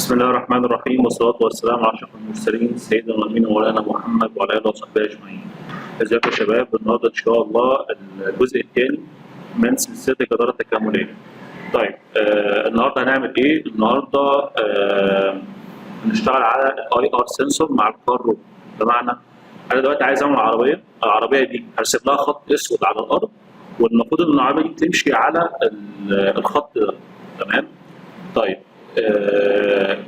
بسم الله الرحمن الرحيم والصلاة والسلام على أشرف المرسلين سيدنا ونبينا مولانا محمد وعلى آله وصحبه أجمعين. ازيكم يا شباب؟ النهارده إن شاء الله الجزء الثاني من سلسلة الجدارة التكاملية. طيب النهارده هنعمل إيه؟ النهارده هنشتغل على الأي آر سنسور مع الكار رو. بمعنى أنا دلوقتي عايز أعمل العربية دي هرسم لها خط أسود على الأرض، والمفروض إن العربية دي تمشي على الخط ده. تمام؟ طيب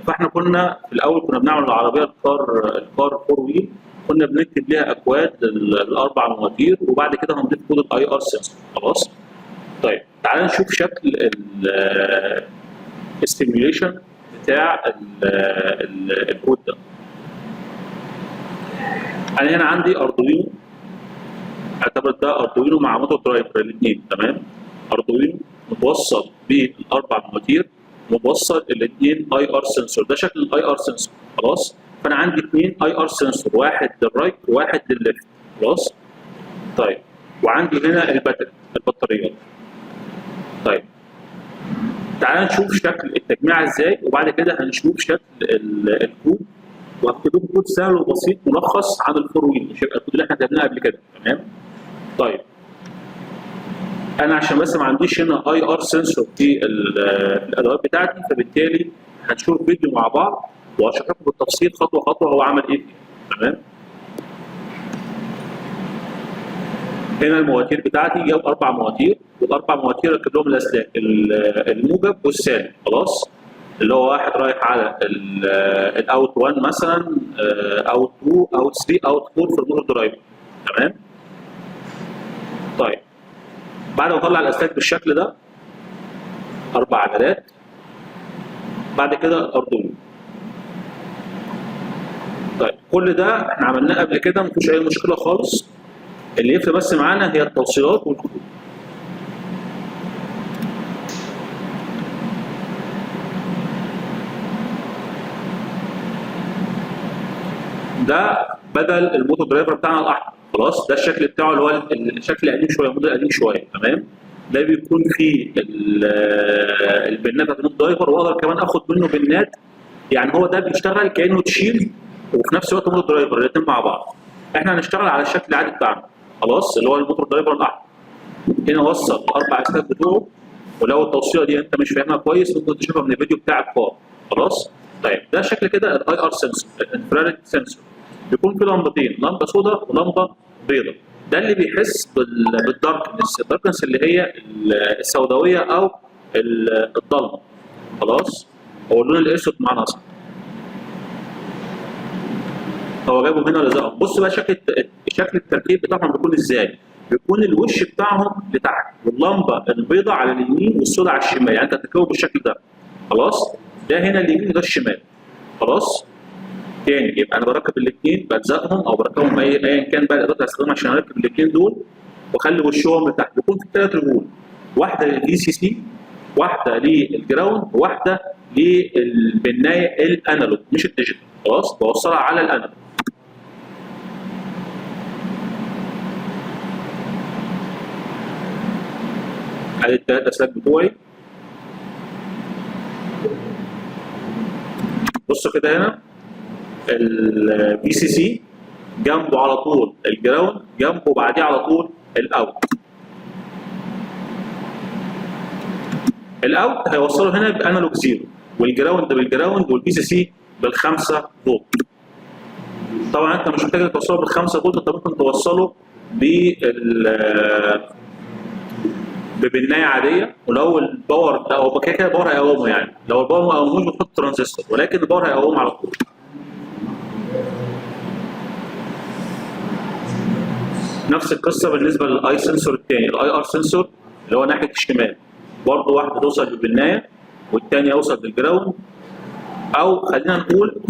فاحنا كنا في الاول كنا بنعمل العربيه الكار فور ويل، كنا بنكتب ليها اكواد الاربع مواتير، وبعد كده هنضيف كود الاي ار سنسور. خلاص. طيب تعال نشوف شكل السيميوليشن بتاع الكود ده. انا هنا عندي اردوينو، اعتبر ده اردوينو مع موتور درايفر الاثنين. تمام. اردوينو متوصل بالاربع مواتير، موصل الاثنين اي ار سنسور. ده شكل الاي ار سنسور. خلاص. فانا عندي اثنين اي ار سنسور، واحد للرايت وواحد للليفت. خلاص. طيب وعندي هنا البطاريات. طيب تعال نشوف شكل التجميع ازاي، وبعد كده هنشوف شكل الكود، وهكتب لكم كود سهل وبسيط ملخص عن الفور ويل، مش هيبقى الكود اللي احنا كتبناه قبل كده. تمام. طيب انا عشان بس ما عنديش هنا اي ار سنسور في الادوات بتاعتي، فبالتالي هنشوف فيديو مع بعض وهشرح لكم بالتفصيل خطوه خطوه هو عمل ايه. تمام. هنا المواتير بتاعتي جاب اربع مواتير، والاربع مواتير ركب لهم الاسلاك الموجب والسالب. خلاص. اللي هو واحد رايح على الاوت 1 مثلا، اوت 2 اوت 3 اوت 4 في الموتور درايفر. تمام. طيب بعد ما اطلع الاسلاك بالشكل ده، اربع عجلات، بعد كده الاردوينو. طيب كل ده احنا عملناه قبل كده، مفيش اي مشكله خالص. اللي يفرق بس معانا هي التوصيلات والكود. ده بدل الموتور درايفر بتاعنا الاحمر. خلاص. ده الشكل بتاعه اللي هو الشكل القديم شويه، الموديل القديم شويه. تمام. ده بيكون فيه البنات بتاعت الموتور درايفر، واقدر كمان اخد منه بنات، يعني هو ده بيشتغل كانه تشيل وفي نفس الوقت موتور درايفر، الاثنين مع بعض. احنا هنشتغل على الشكل العادي بتاعنا. خلاص. اللي هو الموتور درايفر الاحمر. هنا وصل الاربع اسلاك بتوعه، ولو التوصيله دي انت مش فاهمها كويس ممكن تشوفها من الفيديو بتاع الكار. خلاص. طيب ده شكل كده الاي ار سنسور، الانفراريد سنسور. بيكون في لمبتين، لمبه سوداء ولمبه بيضاء. ده اللي بيحس بالداركنس، الداركنس اللي هي السوداويه او الضلمه. خلاص. هو اللون الاسود معنى اصلا. هو جايبهم هنا ولزقهم. بص بقى شكل التركيب بتاعهم بيكون ازاي. بيكون الوش بتاعهم لتحت، واللمبه البيضاء على اليمين والسوداء على الشمال، يعني انت هتركبه بالشكل ده. خلاص. ده هنا اليمين وده الشمال. خلاص. تاني يبقى انا بركب الاثنين، بلزقهم او بركبهم ايا كان بقى الادوات اللي هستخدمها عشان اركب الاثنين دول، واخلي وشهم لتحت. بيكون في ثلاث رجول، واحده للفي سي سي، واحده للجراوند، وواحده للبنايه الانالوج مش الديجيتال. خلاص. بوصلها على الانالوج. ادي الثلاث اسلاك بتوعي. بصوا كده هنا البي سي سي جنبه على طول الجراوند، جنبه بعديه على طول الاوت. الاوت هيوصله هنا بانالوج زيرو، والجراوند بالجراوند، والبي سي سي بالخمسه فولت. طبعا انت مش محتاج توصله بالخمسه فولت، انت ممكن توصله ببنايه عاديه. ولو الباور ده هو كده كده الباور هيقومه، يعني لو الباور ما قوموش بتحط ترانزستور، ولكن الباور هيقومه على طول. نفس القصه بالنسبه للاي سنسور الثاني، الاي ار سنسور اللي هو ناحيه الشمال، برضه واحده توصل بالبنايه والثانيه يوصل بالجراوند. او خلينا نقول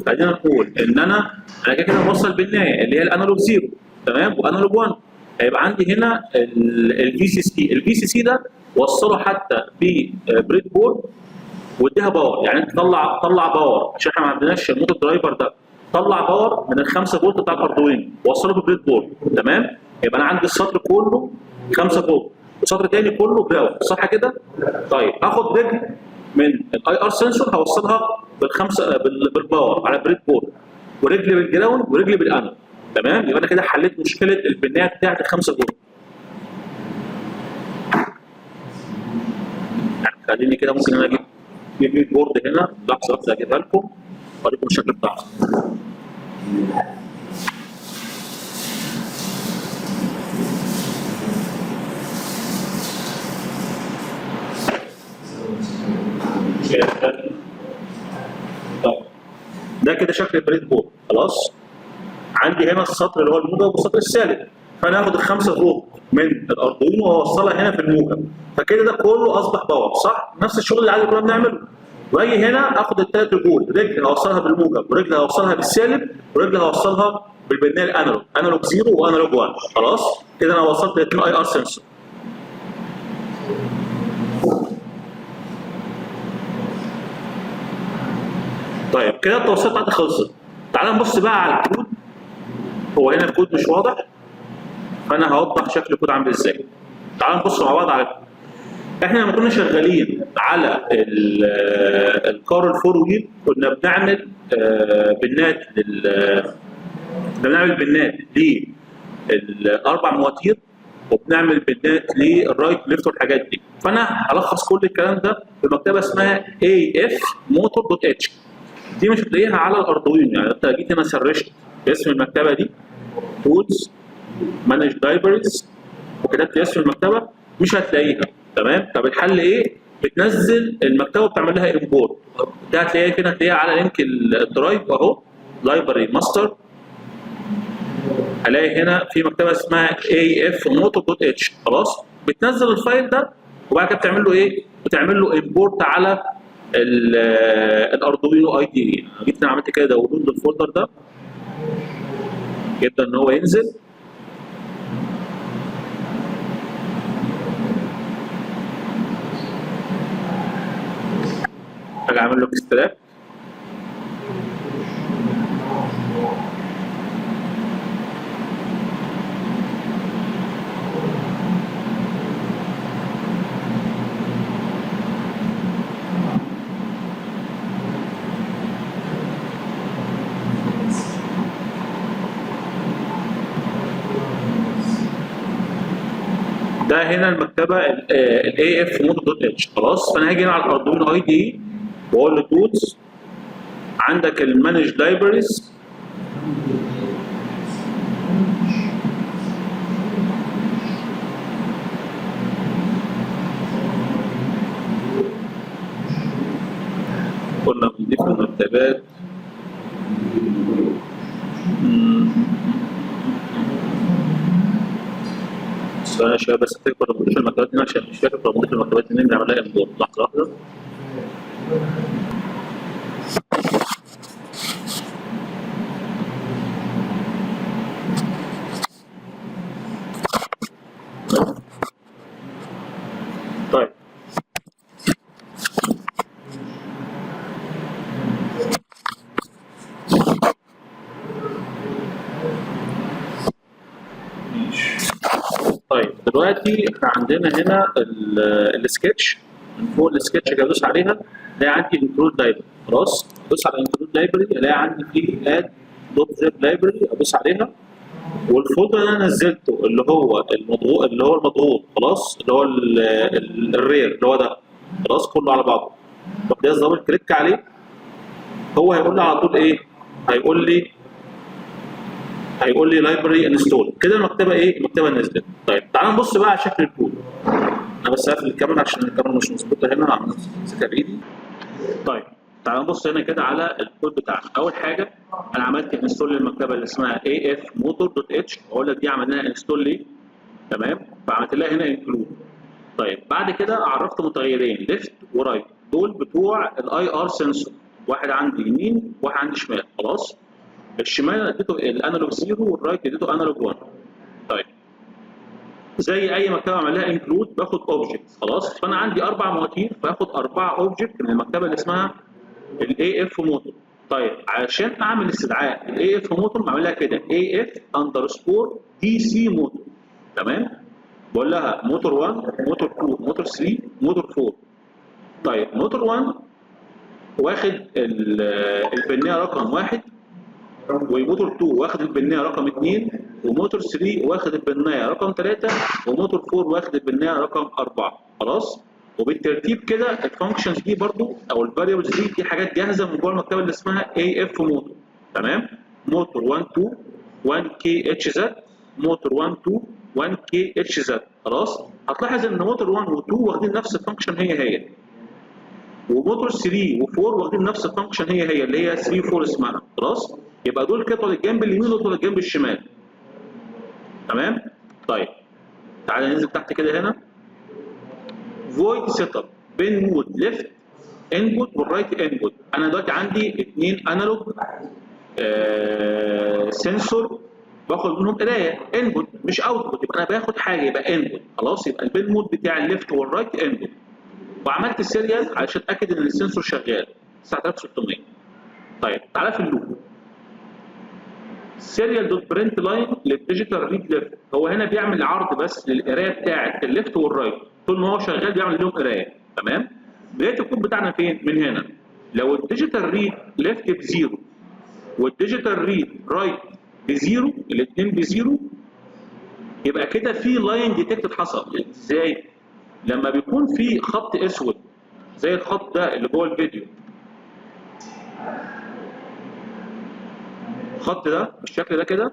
ان انا كده كده بوصل بالبنايه اللي هي الانالوج زيرو. تمام. وانالوج 1. هيبقى عندي هنا الفي سي سي، الفي سي سي ده وصله حتى ببريد بورد واديها باور، يعني انت طلع باور، عشان احنا ما عندناش الموتور درايفر ده. طلع باور من الخمسه فولت بتاع الاردوينو وصله ببريد بورد. تمام. يبقى انا عندي السطر كله 5 فولت وسطر تاني كله جراوند. صح كده؟ طيب اخد رجل من الاي ار سنسور هوصلها بالباور على بريد بورد، ورجل بالجراوند ورجل بالانود. تمام؟ يبقى انا كده حليت مشكله البنايه بتاعت ال5 فولت. يعني خليني كده ممكن انا اجيب بريد بورد هنا، لحظه واحده اجيبها لكم اوريكم الشكل بتاعها. طيب ده كده شكل البريد بورد. خلاص، عندي هنا السطر اللي هو الموجب والسطر السالب، فانا هاخد ال5 فولت من الاردوينو واوصلها هنا في الموجب، فكده ده كله اصبح باور، صح؟ نفس الشغل اللي عادي كنا بنعمله. واجي هنا اخد الثلاث رجول، رجل هوصلها بالموجب ورجل هوصلها بالسالب ورجل هوصلها بالبناء الانالوج، انالوج 0 وانالوج 1. خلاص كده انا وصلت الاثنين اي ار سنسور. طيب كده التوصيلات بتاعتي خلصت. تعال نبص بقى على الكود. هو هنا الكود مش واضح، فانا هوضح شكل الكود عامل ازاي. تعال نبص مع بعض على الكود. احنا لما كنا شغالين على الكار الفور ويل كنا بنعمل بنات بنعمل بنات للاربع مواتير، وبنعمل بنات للرايت ليفت والحاجات دي. فانا هلخص كل الكلام ده في مكتبه اسمها AF-motor.h. دي مش هتلاقيها على الاردوينو، يعني انت جيت هنا سرشت اسم المكتبه دي تولز مانج لايبريز وكتبت اسم المكتبه مش هتلاقيها. تمام؟ طب الحل ايه؟ بتنزل المكتبه وبتعمل لها امبورت. ده هتلاقيها كده، هتلاقيها على لينك الدرايف اهو، لايبرري ماستر. هلاقي هنا في مكتبه اسمها AF-motor.h. خلاص؟ بتنزل الفايل ده وبعد كده بتعمل له ايه؟ بتعمل له امبورت على الاردوينو اي دي. جيت انا عملت كده داونلود للفولدر ده، يبدا ان هو ينزل. اجي اعمل له اكستراكت. ده هنا المكتبه ال AF-motor.h. خلاص، فانا هاجي هنا على الاردوينو اي دي واقول له تولز، عندك المانج لايبريز، كنا بنضيف المكتبات. ثواني يا شباب بس افتكر كنا بنضيف المكتبات هنا عشان مش فاكر كنا بنضيف المكتبات هنا بنعمل لها امبورت. لحظه واحده. طيب طيب دلوقتي احنا عندنا هنا السكتش. من فوق السكتش اللي ادوس عليها الاقي عندي انكلود لايبرري. خلاص، ادوس على انكلود لايبرري الاقي عندي فيه اد دوت زب لايبرري، ادوس عليها والفولدر اللي انا نزلته اللي هو المضغوط خلاص، اللي هو الرير اللي هو ده خلاص كله على بعضه. طب ده دبل كليك عليه، هو هيقول لي على طول ايه؟ هيقول لي لايبرري انستول. كده المكتبه ايه؟ المكتبه نزلت. طيب تعال نبص بقى على شكل الكود. انا بس هقفل الكاميرا عشان الكاميرا مش مظبوطه هنا، انا ماسكها بايدي. طيب تعال نبص هنا كده على الكود بتاعنا. اول حاجه انا عملت انستول للمكتبه اللي اسمها AF-motor.h، اقول لك دي عملناها انستول ليه؟ تمام؟ فعملت لها هنا انكلود. طيب بعد كده عرفت متغيرين ليفت ورايت، دول بتوع الاي ار سنسور، واحد عندي يمين وواحد عندي شمال. خلاص، الشمال اديته الانالوج 0 والرايت اديته انالوج 1. طيب زي اي مكتبه اعمل لها انكلود باخد اوبجكت. خلاص، فانا عندي اربع مواتير فاخد اربعه اوبجكت من المكتبه اللي اسمها AF-motor. طيب عشان اعمل استدعاء AF-motor بعمل لها كده AF_DC-motor. تمام؟ بقول لها موتور 1 موتور 2 موتور 3 موتور 4. طيب موتور 1 واخد البنيه رقم 1، وموتور 2 واخد البنيه رقم 2، وموتور 3 واخد البنيه رقم 3، وموتور 4 واخد البنيه رقم 4. خلاص؟ وبالترتيب كده الفانكشنز دي برضو او الفاريبلز دي حاجات جاهزه من جوه المكتبه اللي اسمها اي اف موتور. تمام؟ موتور 1 2 1 كي اتش زد، موتور 1 2 1 كي اتش زد. خلاص؟ هتلاحظ ان موتور 1 و 2 واخدين نفس الفانكشن هي، وموتور 3 و4 واخدين نفس الفانكشن هي اللي هي 3 4 اسمها. خلاص؟ يبقى دول كده طول الجنب اليمين ودول طول الجنب الشمال. تمام؟ طيب تعالى ننزل تحت كده هنا. فويد سيت اب بين مود ليفت انبوت والرايت انبوت. انا دلوقتي عندي 2 انالوج سنسور باخد منهم قرايه انبوت مش اوتبوت، يبقى انا باخد حاجه يبقى انبوت. خلاص؟ يبقى البين مود بتاع الليفت والرايت انبوت، وعملت سيريال علشان اتاكد ان السنسور شغال 9600. طيب تعالى في اللوب. سيريال دوت برنت لاين للديجيتال ريد ليفت، هو هنا بيعمل عرض بس للقرايه بتاعه الليفت والرايت، طول ما هو شغال بيعمل لهم قرايه. تمام؟ بدايه الكود بتاعنا فين؟ من هنا. لو الديجيتال ريد ليفت بزيرو والديجيتال ريد رايت بزيرو، الاثنين بزيرو، يبقى كده في لاين ديتكتد حصل. ازاي؟ لما بيكون في خط اسود زي الخط ده اللي جوه الفيديو، الخط ده بالشكل ده كده،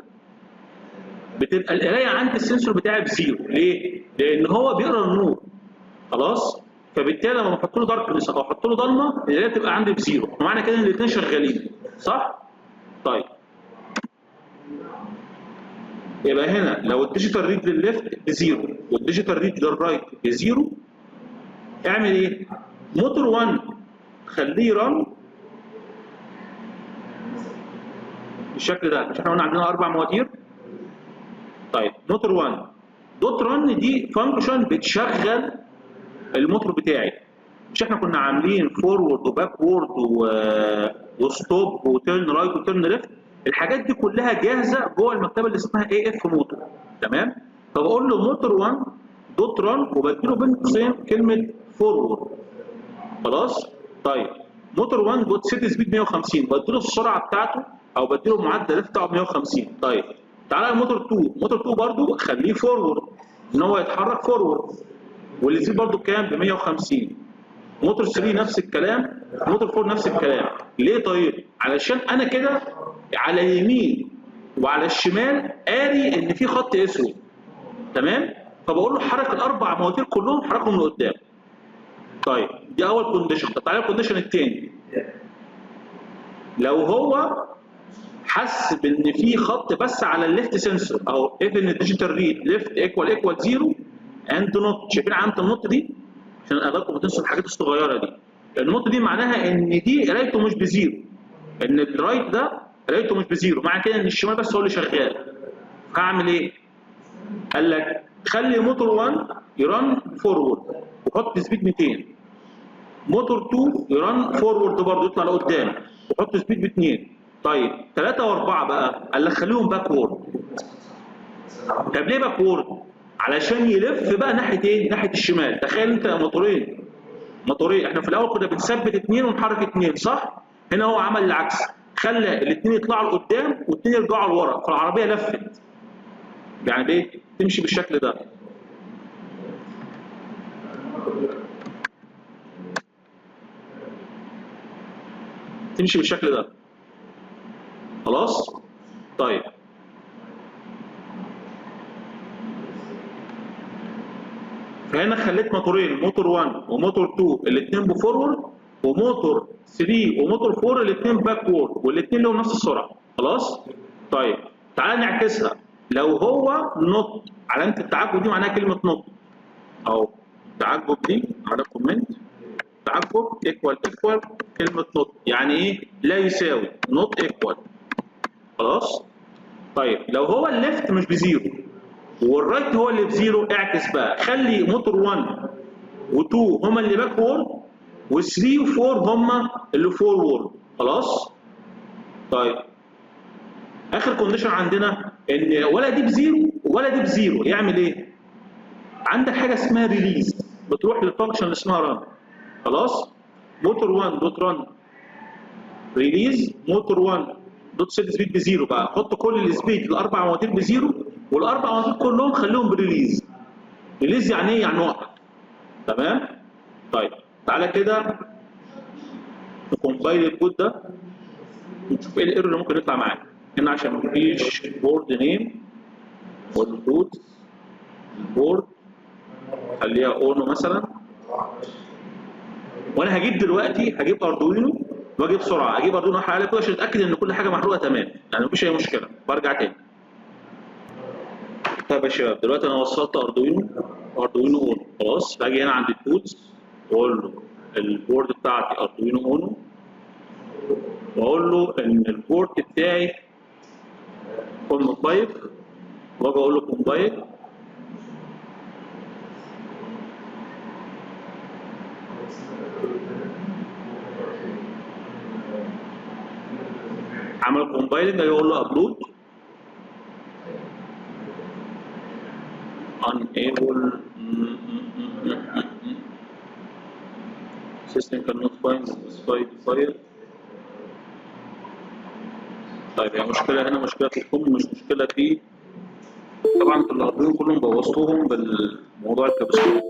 بتبقى القرايه عند السنسور بتاعي بزيرو. ليه؟ لان هو بيقرا النور. خلاص؟ فبالتالي لما بحط له داركنس او احط له ضلمه القرايه بتبقى عندي بزيرو، ومعنى كده ان الاثنين شغالين. صح؟ طيب يبقى هنا لو الديجيتال ريد للليفت بزيرو والديجيتال ريد للرايت بزيرو، اعمل ايه؟ موتور 1 خليه رن بالشكل ده. مش احنا قلنا عندنا 4 مواتير؟ طيب موتور 1 دوت رن دي فانكشن بتشغل الموتور بتاعي. مش احنا كنا عاملين فورورد وباك وورد وستوب وتيرن رايت وتيرن ليفت؟ الحاجات دي كلها جاهزه جوه المكتبه اللي اسمها اي اف موتور. تمام؟ فبقول له موتور 1 دوت رن وبديله بين قوسين كلمه فورورد. خلاص؟ طيب موتور 1 دوت سيت سبيد 150، بديله السرعه بتاعته او بديله المعدل الليفت بتاعه 150. طيب تعالى موتور 2، موتور 2 برضه خليه فورورد ان هو يتحرك فورورد، والسبيد برضه بكام؟ ب 150. موتور 3 نفس الكلام، موتور 4 نفس الكلام. ليه طيب؟ علشان انا كده على اليمين وعلى الشمال قاري ان في خط اسود. تمام؟ فبقول له حرك الاربع مواتير كلهم حركهم لقدام. طيب دي اول كونديشن. طب تعالى الكونديشن الثاني. لو هو حس بان في خط بس على الليفت سنسور، او اف ان الديجيتال ريد ليفت ايكوال 0 اند نوت، شايفين علامه النوت دي؟ عشان اغلبكم بتنسوا الحاجات الصغيره دي. النوت دي معناها ان دي قرايته مش بزيرو، ان الرايت ده قرايته مش بزيرو، معنى كده ان الشمال بس هو اللي شغال. هعمل ايه؟ قال لك خلي موتور 1 يرن فورورد وحط سبيد 200، موتور 2 يرن فورورد برضه يطلع لقدام وحط سبيد ب 2. طيب 3 و4 بقى قال لك خليهم باكورد. طب ليه باكورد؟ علشان يلف بقى ناحيه ايه؟ ناحيه الشمال. تخيل انت موتورين احنا في الاول كنا بنثبت 2 ونحرك 2 صح؟ هنا هو عمل العكس، خلى الاثنين يطلعوا لقدام والاثنين يرجعوا لورا، فالعربيه لفت. يعني ايه؟ تمشي بالشكل ده. تمشي بالشكل ده. خلاص؟ طيب فهنا خليت موتورين، موتور 1 وموتور 2 الاثنين بفورورد، وموتور 3 وموتور 4 الاثنين باكورد، والاثنين لهم نفس السرعه. خلاص؟ طيب تعالى نعكسها. لو هو نوت، علامه التعجب دي معناها كلمه نوت، او تعجب دي على كومنت، تعجب ايكوال كلمه نوت، يعني ايه؟ لا يساوي، نوت ايكوال. خلاص؟ طيب لو هو الليفت مش بزيرو والرايت هو اللي بزيرو، اعكس بقى، خلي موتور 1 و2 هما اللي باكورد و3 و4 هما اللي فورورد. خلاص؟ طيب اخر كونديشن عندنا ان ولا دي بزيرو ولا دي بزيرو، يعمل ايه؟ عندك حاجه اسمها ريليز، بتروح للفانكشن اللي اسمها ران. خلاص؟ موتور 1 دوت ران ريليز موتور 1 دوت سيت سبيد بزيرو. بقى حط كل السبيد الاربع مواتير بزيرو، والاربع مواتير كلهم خليهم بريليز. ريليز يعني ايه؟ يعني وقف. تمام؟ طيب تعالى كده نكمبايل الكود ده ونشوف ايه الايرور اللي ممكن يطلع معانا. هنا عشان مفيش بورد نيم والكود البورد خليها اونو مثلا. وانا هجيب دلوقتي اردوينو واجي بسرعه اجيب اردوينو احرق عليه كده عشان اتاكد ان كل حاجه محروقه تمام، يعني مفيش اي مشكله. برجع تاني. طيب يا شباب دلوقتي انا وصلت اردوينو اونو خلاص. باجي هنا عند التولز واقول له البورد بتاعتي اردوينو اونو، واقول له ان البورد بتاعي كوم 5، واجي اقول له كومبايل. عمل كومبايلنج، اجي اقول له ابلود unable system cannot find specified file. طيب يعني مشكلة هنا، مشكلة في الكم مش مشكلة في طبعا في الاردوينو كلهم بوظتهم بالموضوع الكبسولة.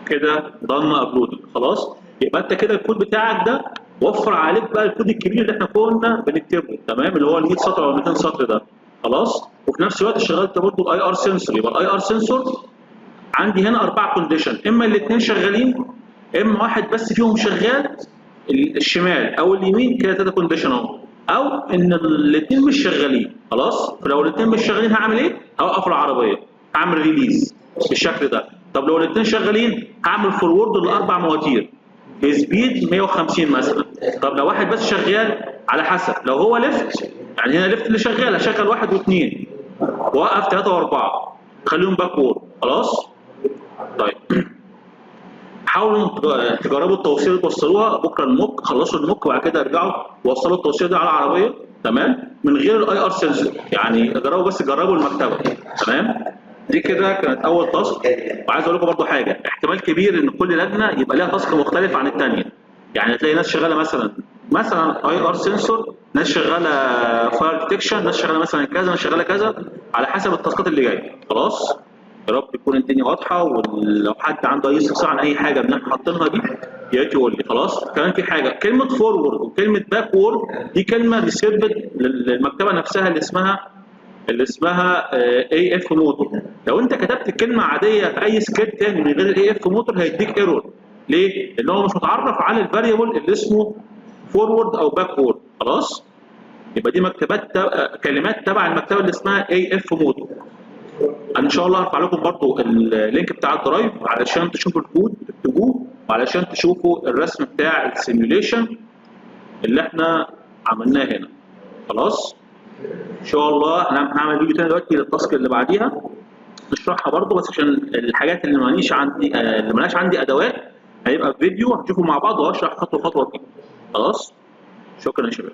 كده ضن ابلود خلاص. يبقى انت كده الكود بتاعك ده وفر عليك بقى الكود الكبير اللي احنا كنا بنكتبه تمام، اللي هو ال 100 سطر او 200 سطر ده خلاص. وفي نفس الوقت شغلت برضه الاي ار سنسور. يبقى الاي ار سنسور عندي هنا 4 كونديشن، اما الاثنين شغالين اما واحد بس فيهم شغال الشمال او اليمين، كده 3 كونديشن اهو، او ان الاثنين مش شغالين خلاص. فلو الاثنين مش شغالين هعمل ايه؟ هوقف العربيه، هعمل ريليز بالشكل ده. طب لو الاثنين شغالين هعمل فورورد لاربع مواتير بسبيد 150 مثلا. طب لو واحد بس شغال على حسب، لو هو ليفت يعني هنا ليفت اللي شغال هشغل 1 و2 واوقف 3 و4 خليهم باكورد خلاص. طيب حاولوا تجربوا التوصيل اللي توصلوها بكره الموك، خلصوا الموك وبعد كده ارجعوا وصلوا التوصيل ده على العربيه تمام من غير الاي ار سنسور. يعني جربوا بس جربوا المكتبه تمام. دي كده كانت اول تاسك. وعايز اقول لكم برضو حاجه، احتمال كبير ان كل لجنه يبقى لها تاسك مختلف عن الثانيه. يعني تلاقي ناس شغاله مثلا اي ار سنسور، ناس شغاله فاير ديتكشن، ناس شغاله مثلا كذا، ناس شغاله كذا، على حسب التاسكات اللي جايه خلاص. يا رب تكون الدنيا واضحه، ولو حد عنده اي استفسار عن اي حاجه من اللي احنا حاطينها دي يا ريت يقول لي خلاص. كمان في حاجه، كلمه فورورد وكلمه باكورد دي كلمه ديسيرفد للمكتبه نفسها اللي اسمها اي اف موتور. لو انت كتبت الكلمه عاديه في اي سكريبت تاني من غير الاي اف موتور هيديك ايرور. ليه؟ لان هو مش متعرف على الفاريبل اللي اسمه فورورد او باكورد خلاص. يبقى دي كلمات تبع المكتبه اللي اسمها اي اف موتور. انا ان شاء الله هرفع لكم برضو اللينك بتاع الدرايف علشان تشوفوا الكود تكتبوه، وعلشان تشوفوا الرسم بتاع السيميوليشن اللي احنا عملناه هنا خلاص. ان شاء الله هنعمل فيديو تاني دلوقتي للتاسك اللي بعديها نشرحها برضو، بس عشان الحاجات اللي مالهاش عندي ادوات هيبقى في فيديو هنشوفه مع بعض وهشرح خطوه خطوه فيه خلاص. شكرا يا شباب.